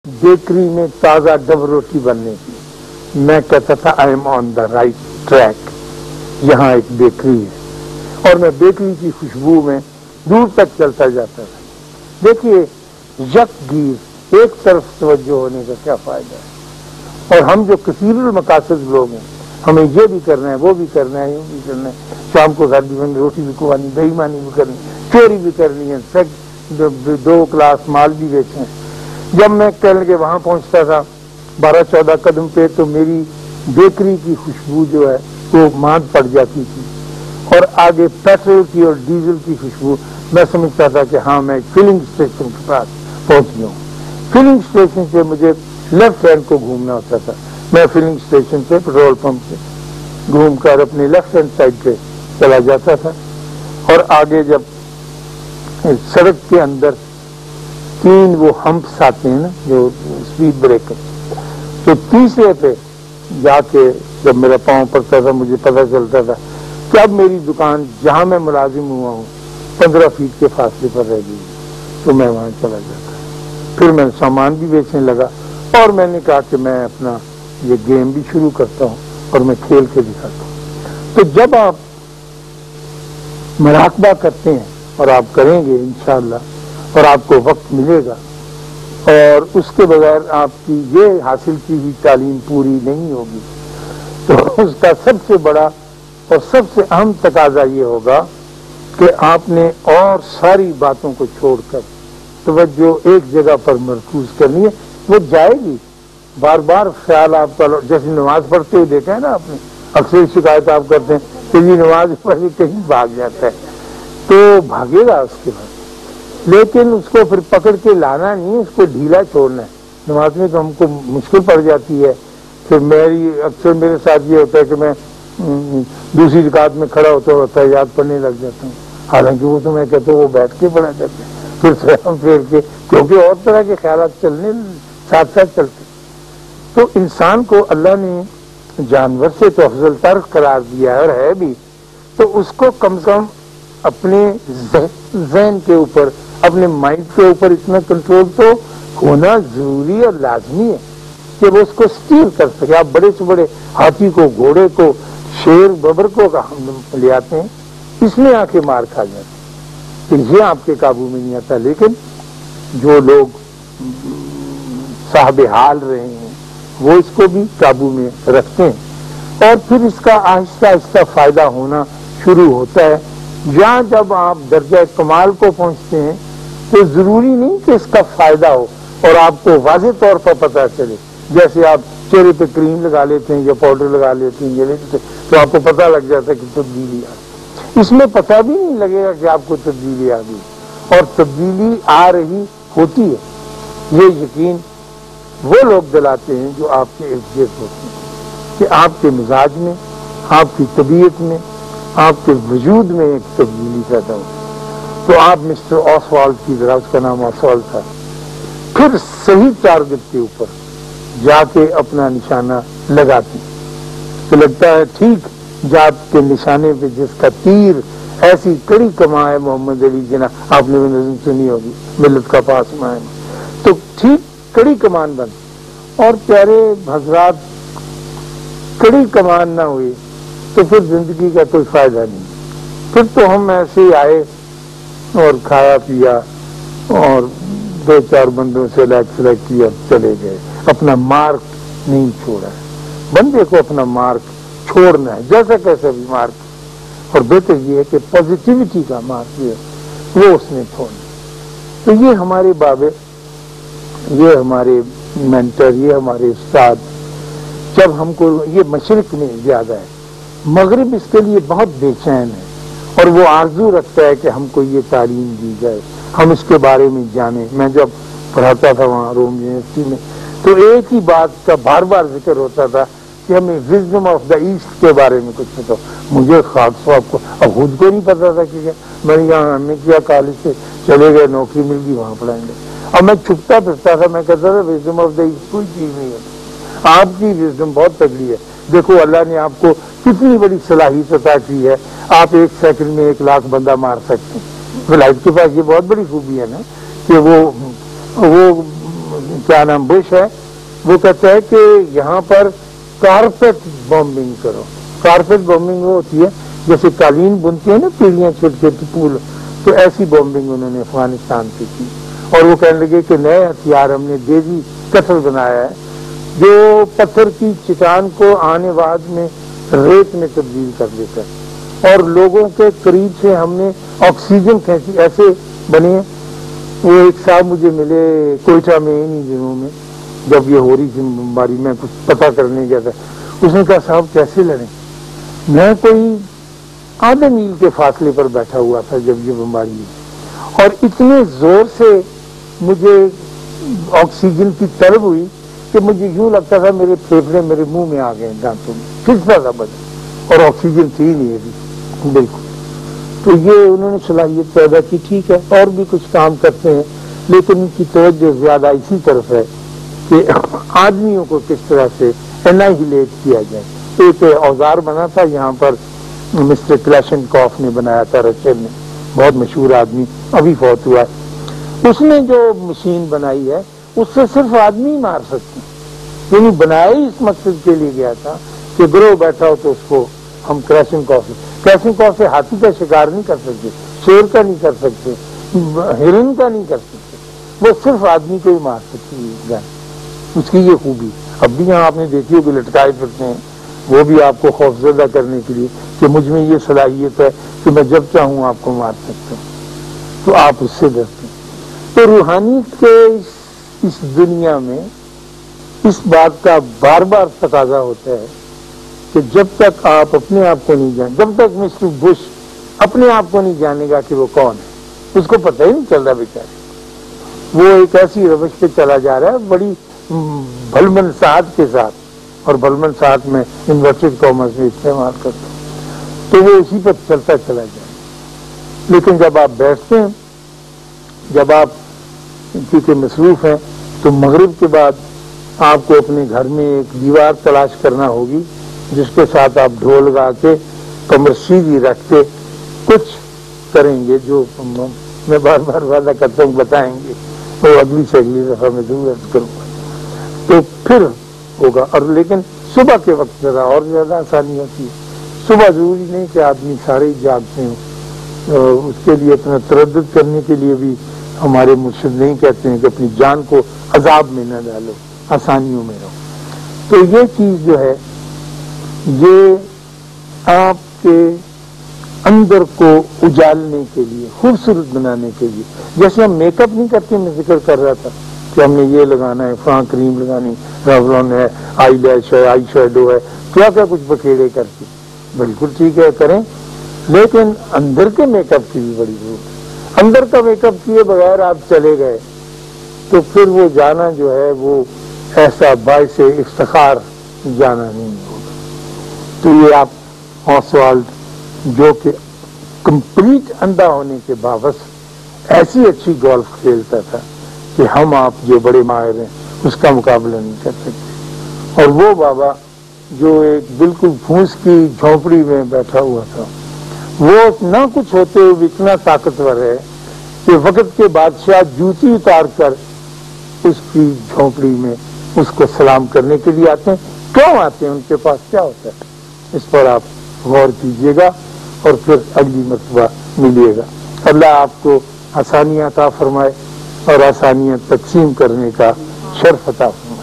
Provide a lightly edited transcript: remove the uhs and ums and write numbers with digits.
Bakery میں تازہ ڈب روٹی بننے کی. میں کہتا تھا I am on the right track, یہاں ایک بیکری ہے، اور میں بیکری کی خوشبو میں دور تک چلتا جاتا تھا. دیکھیے یکگیر ایک طرف توجہ ہونے کا کیا فائدہ ہے. اور ہم جو کثیر المقاصد لوگ ہیں، ہمیں یہ بھی کرنا ہے، وہ بھی کرنا ہے، یہ بھی کرنا ہے، شام کو گھر بھی بنی، روٹی بھی کھوانی، بے ایمانی بھی کرنی، چوری بھی کرنی ہے، 2 کلاس مال بھی بیچنا ہے. جب میں کہنے کے وہاں پہنچتا تھا 12-14 قدم پہ، تو میری بیکری کی خوشبو جو ہے وہ ماند پڑ جاتی تھی، اور آگے پیٹرول کی اور ڈیزل کی خوشبو. میں سمجھتا تھا کہ ہاں میں فلنگ اسٹیشن کے پاس پہنچ گیا ہوں. فلنگ اسٹیشن سے مجھے لیفٹ ہینڈ کو گھومنا ہوتا تھا. میں فلنگ اسٹیشن سے پیٹرول پمپ سے گھوم کر اپنے لیفٹ ہینڈ سائڈ پہ چلا جاتا تھا، اور آگے جب سڑک کے اندر 3 وہ ہمپس آتے ہیں نا جو اسپیڈ بریکر، تو تیسرے پہ جا کے جب میرا پاؤں پڑتا تھا مجھے پتہ چلتا تھا کہ اب میری دکان جہاں میں ملازم ہوا ہوں 15 فیٹ کے فاصلے پر رہ گئی، تو میں وہاں چلا جاتا. پھر میں سامان بھی بیچنے لگا، اور میں نے کہا کہ میں اپنا یہ گیم بھی شروع کرتا ہوں اور میں کھیل کے دکھاتا ہوں. تو جب آپ مراقبہ کرتے ہیں، اور آپ کریں گے انشاءاللہ، اور آپ کو وقت ملے گا، اور اس کے بغیر آپ کی یہ حاصل کی ہوئی تعلیم پوری نہیں ہوگی، تو اس کا سب سے بڑا اور سب سے اہم تقاضا یہ ہوگا کہ آپ نے اور ساری باتوں کو چھوڑ کر توجہ ایک جگہ پر مرکوز کرنی ہے. وہ جائے گی بار بار خیال آپ کا، جیسے نماز پڑھتے ہوئے دیکھا ہے نا آپ نے، اکثر شکایت آپ کرتے ہیں کہ یہ نماز پڑھ کے کہیں بھاگ جاتا ہے، تو بھاگے گا اس کے بعد، لیکن اس کو پھر پکڑ کے لانا نہیں، اس کو ڈھیلا چھوڑنا ہے. نماز میں تو ہم کو مشکل پڑ جاتی ہے. پھر اکثر میرے ساتھ یہ ہوتا ہے کہ میں دوسری رکعت میں کھڑا ہوتا ہے یاد پڑھنے لگ جاتا ہوں، حالانکہ وہ تو میں کہتا ہوں وہ بیٹھ کے پڑھا جاتا ہے، پھر سلام پھیر کے، کیونکہ اور طرح کے خیالات چلنے ساتھ ساتھ چلتے. تو انسان کو اللہ نے جانور سے تو افضل تر قرار دیا ہے، اور ہے بھی، تو اس کو کم سے کم اپنے ذہن کے اوپر، اپنے مائنڈ کے اوپر اتنا کنٹرول تو ہونا ضروری اور لازمی ہے کہ وہ اس کو اسٹیئر کر سکے. آپ بڑے سے بڑے ہاتھی کو، گھوڑے کو، شیر ببر کو لے آتے ہیں، اس میں آ کے مار کھا جاتے ہیں، تو یہ آپ کے قابو میں نہیں آتا. لیکن جو لوگ صاحب حال رہے ہیں وہ اس کو بھی قابو میں رکھتے ہیں، اور پھر اس کا آہستہ آہستہ فائدہ ہونا شروع ہوتا ہے. جہاں جب آپ درجہ کمال کو پہنچتے ہیں تو ضروری نہیں کہ اس کا فائدہ ہو اور آپ کو واضح طور پر پتہ چلے. جیسے آپ چہرے پہ کریم لگا لیتے ہیں یا پاؤڈر لگا لیتے ہیں یہ لیتے، تو آپ کو پتہ لگ جاتا ہے کہ تبدیلی آ گئی. اس میں پتہ بھی نہیں لگے گا کہ آپ کو تبدیلی آ گئی، اور تبدیلی آ رہی ہوتی ہے. یہ یقین وہ لوگ دلاتے ہیں جو آپ کے ارد گرد ہوتے ہیں کہ آپ کے مزاج میں، آپ کی طبیعت میں، آپ کے وجود میں ایک تبدیلی پیدا ہو. تو آپ مسٹر آسوالڈ کی طرح، اس کا نام آسوالڈ تھا، پھر صحیح ٹارگٹ کے اوپر جا کے اپنا نشانہ لگاتے، تو لگتا ہے ٹھیک جات کے نشانے پہ جس کا تیر ایسی کڑی کما ہے محمد علی جناح، آپ نے بھی نظم سنی ہوگی، ملت کا پاسماں ہے، تو ٹھیک کڑی کمان بن. اور پیارے حضرات، کڑی کمان نہ ہوئی تو پھر زندگی کا کوئی فائدہ نہیں. پھر تو ہم ایسے ہی آئے اور کھایا پیا اور 2-4 بندوں سے سلیکٹ کیا، چلے گئے. اپنا مارک نہیں چھوڑا ہے. بندے کو اپنا مارک چھوڑنا ہے، جیسا کیسا بھی مارک، اور بہتر یہ ہے کہ پازیٹیوٹی کا مارک جو ہے وہ اس نے چھوڑنا. تو یہ ہمارے بابے، یہ ہمارے مینٹر، یہ ہمارے استاد، جب ہم کو یہ مشرق میں زیادہ ہے، مغرب اس کے لیے بہت بے چین ہے، اور وہ آرزو رکھتا ہے کہ ہم کو یہ تعلیم دی جائے، ہم اس کے بارے میں جانیں. میں جب پڑھاتا تھا وہاں روم یونیورسٹی میں، تو ایک ہی بات کا بار بار ذکر ہوتا تھا کہ ہمیں وزڈم آف دا ایسٹ کے بارے میں کچھ بتاؤ. مجھے خاص صاحب کو اب خود کو نہیں پتا تھا کہ میں یہاں ہم نے کیا، کالج سے چلے گئے، نوکری مل گئی، وہاں پڑھائیں گے. اب میں چھپتا پھرتا تھا، میں کہتا تھا وزڈم آف دا ایسٹ کوئی چیز نہیں ہے، آپ کی وزڈم بہت تگڑی ہے. دیکھو اللہ نے آپ کو کتنی بڑی صلاحیت عطا کی ہے، آپ 1 سیکنڈ میں 1 لاکھ بندہ مار سکتے ہیں. ولایت کے پاس یہ بہت بڑی خوبی ہے نا کہ وہ کیا نام بش ہے، وہ کہتا ہے کہ یہاں پر کارپیٹ بومبنگ کرو. کارپیٹ بومبنگ وہ ہوتی ہے جیسے قالین بنتی ہے نا پیڑیاں چھوٹی چھوٹی پھول، تو ایسی بومبنگ انہوں نے افغانستان کی کی. اور وہ کہنے لگے کہ نئے ہتھیار ہم نے دیسی قتل بنایا ہے جو پتھر کی چٹان کو آنے بعد میں ریت میں تبدیل کر دیتا ہے، اور لوگوں کے قریب سے ہم نے آکسیجن کھینچی ایسے بنے ہیں. وہ ایک صاحب مجھے ملے کوئٹہ میں انہی دنوں میں جب یہ ہو رہی تھی بمباری، میں کچھ پتہ کرنے گیا تھا. اس نے کہا صاحب کیسے لڑیں؟ میں کوئی آدھے میل کے فاصلے پر بیٹھا ہوا تھا جب یہ بمباری ہوئی، اور اتنے زور سے مجھے آکسیجن کی طلب ہوئی کہ مجھے یوں لگتا تھا میرے پھیپھڑے میرے منہ میں آ گئے دانتوں میں، کھنچتا تھا بدن، اور آکسیجن تھی نہیں ابھی بالکل. تو یہ انہوں نے صلاحیت پیدا کی. ٹھیک ہے اور بھی کچھ کام کرتے ہیں، لیکن ان کی توجہ زیادہ اسی طرف ہے کہ آدمیوں کو کس طرح سے انہیلیٹ کیا جائے. ایک اوزار بنا تھا یہاں پر مسٹر کلاشنکوف نے بنایا تھا، رشین نے، بہت مشہور آدمی، ابھی فوت ہوا ہے. اس نے جو مشین بنائی ہے اس سے صرف آدمی ہی مار سکتے ہیں، یعنی بنایا ہی اس مقصد کے لیے گیا تھا کہ گروہ بیٹھا ہو تو اس کو ہم کلاشنکوف سے ہاتھی کا شکار نہیں کر سکتے، شیر کا نہیں کر سکتے، ہرن کا نہیں کر سکتے، وہ صرف آدمی کو ہی مار سکتی ہے. اس کی یہ خوبی اب بھی یہاں آپ نے دیکھی ہوگی لٹکائے پھرتے ہیں، وہ بھی آپ کو خوفزدہ کرنے کے لیے کہ مجھ میں یہ صلاحیت ہے کہ میں جب چاہوں آپ کو مار سکتا ہوں، تو آپ اس سے ڈرتے ہیں. تو روحانیت کے اس دنیا میں اس بات کا بار بار تقاضا ہوتا ہے کہ جب تک آپ اپنے آپ کو نہیں جان، جب تک مسٹر بش اپنے آپ کو نہیں جانے گا کہ وہ کون ہے، اس کو پتہ ہی نہیں چل رہا بیچارے. وہ ایک ایسی روش پہ چلا جا رہا ہے بڑی بھلمن ساعت کے ساتھ، اور بھلمن ساعت میں انورٹڈ کامرس میں استعمال کرتا ہوں، تو وہ اسی پر چلتا چلا جائے. لیکن جب آپ بیٹھتے ہیں، جب آپ کیونکہ مصروف ہیں، تو مغرب کے بعد آپ کو اپنے گھر میں ایک دیوار تلاش کرنا ہوگی جس کے ساتھ آپ ڈھول گا کے کمر سیدھی رکھ کے کچھ کریں گے، جو میں بار بار وعدہ کرتا ہوں بتائیں گے، وہ اگلی سے اگلی دفعہ میں ضرور عرض کروں گا. تو پھر ہوگا. اور لیکن صبح کے وقت ذرا اور زیادہ آسانی ہوتی ہے. صبح ضروری نہیں کہ آدمی سارے ہی جاگتے ہوں، اس کے لیے اپنا تردد کرنے کے لیے بھی ہمارے مرشد نہیں کہتے ہیں کہ اپنی جان کو عذاب میں نہ ڈالو، آسانیوں میں رہو. تو یہ چیز جو ہے یہ آپ کے اندر کو اجالنے کے لیے، خوبصورت بنانے کے لیے، جیسے ہم میک اپ نہیں کرتے، میں ذکر کر رہا تھا کہ ہم نے یہ لگانا ہے، فلاں کریم لگانی، ریولون ہے، آئی لیش ہے، آئی شیڈو ہے، کیا کیا کچھ بکھیڑے کرتے، بالکل ٹھیک ہے کریں، لیکن اندر کے میک اپ کی بھی بڑی ضرورت ہے. اندر کا میک اپ کیے بغیر آپ چلے گئے تو پھر وہ جانا جو ہے وہ ایسا باعث افتخار جانا نہیں ہوگا. تو یہ آپ آسوالڈ جو کہ کمپلیٹ اندھا ہونے کے باوجود ایسی اچھی گولف کھیلتا تھا کہ ہم آپ جو بڑے ماہر ہیں اس کا مقابلہ نہیں کر سکتے. اور وہ بابا جو ایک بالکل پھوس کی جھونپڑی میں بیٹھا ہوا تھا، وہ نہ کچھ ہوتے ہوئے اتنا طاقتور ہے کہ وقت کے بادشاہ جوتی اتار کر اس کی جھونپڑی میں اس کو سلام کرنے کے لیے آتے ہیں. کیوں آتے ہیں؟ ان کے پاس کیا ہوتا ہے؟ اس پر آپ غور کیجیے گا اور پھر اگلی مرتبہ ملیے گا. اللہ آپ کو آسانیاں عطا فرمائے اور آسانیاں تقسیم کرنے کا شرف عطا فرمائے.